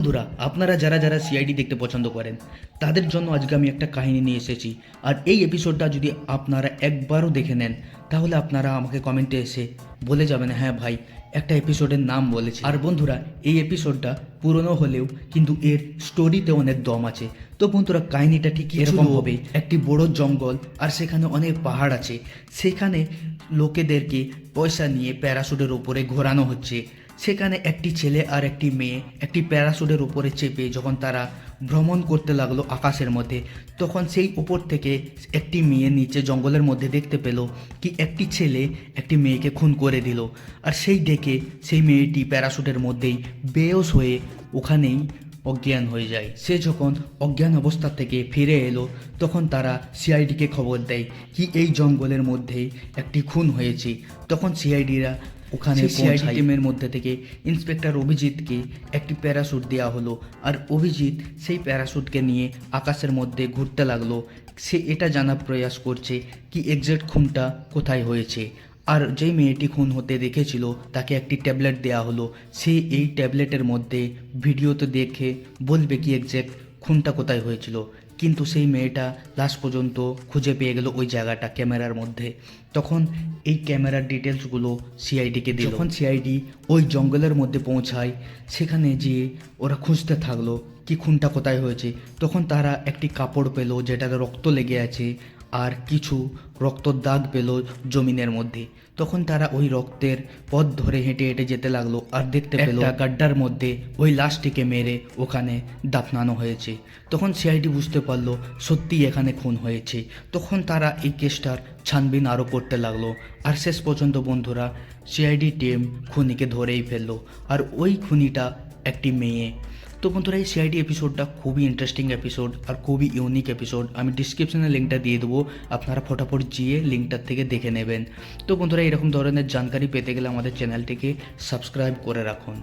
বন্ধুরা, আপনারা যারা যারা সিআইডি দেখতে পছন্দ করেন তাদের জন্য আজকে আমি একটা কাহিনী নিয়ে এসেছি। আর এই এপিসোডটা যদি আপনারা একবারও দেখে নেন তাহলে আপনারা আমাকে কমেন্টে এসে বলে যাবেন, হ্যাঁ ভাই একটা এপিসোডের নাম বলেছে। আর বন্ধুরা, এই এপিসোডটা পুরনো হলেও কিন্তু এর স্টোরিতে অনেক দম আছে। তো বন্ধুরা, কাহিনীটা ঠিক এরকম হবে। একটি বড় জঙ্গল আর সেখানে অনেক পাহাড় আছে। সেখানে লোকেদেরকে পয়সা নিয়ে প্যারাশুটের উপরে ঘোরানো হচ্ছে। সেখানে একটি ছেলে আর একটি মেয়ে একটি প্যারাশুটের উপরে চেপে যখন তারা ভ্রমণ করতে লাগলো আকাশের মধ্যে, তখন সেই উপর থেকে একটি মেয়ে নিচে জঙ্গলের মধ্যে দেখতে পেল কি একটি ছেলে একটি মেয়েকে খুন করে দিল। আর সেই দেখে সেই মেয়েটি প্যারাশুটের মধ্যেই বেহোশ হয়ে ওখানেই অজ্ঞান হয়ে যায়। সে যখন অজ্ঞান অবস্থা থেকে ফিরে এলো তখন তারা সিআইডিকে খবর দেয় কি এই জঙ্গলের মধ্যেই একটি খুন হয়েছে। তখন সিআইডিরা ওখানে সিআইডি টিমের মধ্যে থেকে ইন্সপেক্টর অভিজিৎকে একটি প্যারাশুট দেওয়া হলো। আর অভিজিৎ সেই প্যারাশুটকে নিয়ে আকাশের মধ্যে ঘুরতে লাগলো। সে এটা জানার প্রয়াস করছে কি এক্সাক্ট খুনটা কোথায় হয়েছে। আর যেই মেয়েটি খুন হতে দেখেছিল তাকে একটি ট্যাবলেট দেওয়া হলো। সে এই ট্যাবলেটের মধ্যে ভিডিওতে দেখে বলবে কি এক্সাক্ট খুনটা কোথায় হয়েছিল। কিন্তু সেই মেয়েটা লাস্ট পর্যন্ত খুঁজে পেয়ে গেল ওই জায়গাটা ক্যামেরার মধ্যে। তখন এই ক্যামেরার ডিটেলসগুলো সিআইডিকে দিল। যখন সিআইডি ওই জঙ্গলের মধ্যে পৌঁছায়, সেখানে যেয়ে ওরা খুঁজতে থাকলো কি খুনটা কোথায় হয়েছে। তখন তারা একটি কাপড় পেলো যেটাতে রক্ত লেগে আছে আর কিছু রক্তর দাগ পেল জমিনের মধ্যে। তখন তারা ওই রক্তের পথ ধরে হেঁটে হেঁটে যেতে লাগলো আর দেখতে পেল একটা গাড্ডার মধ্যে ওই লাশটিকে মেরে ওখানে দাফনানো হয়েছে। তখন সিআইডি বুঝতে পারলো সত্যি এখানে খুন হয়েছে। তখন তারা এই কেসটার ছানবিন আরও করতে লাগলো। আর শেষ পর্যন্ত বন্ধুরা, সিআইডি টিম খুনিকে ধরেই ফেললো। আর ওই খুনিটা একটি মেয়ে। তো বন্ধুরা, এই সিআইডি এপিসোডটা খুবই ইন্টারেস্টিং এপিসোড আর খুবই ইউনিক এপিসোড। আমি ডিসক্রিপশনে লিঙ্কটা দিয়ে দেবো, আপনারা ফটাফট গিয়ে লিঙ্কটার থেকে দেখে নেবেন। তো বন্ধুরা, এরকম ধরনের জানকারি পেতে গেলে আমাদের চ্যানেলটিকে সাবস্ক্রাইব করে রাখুন।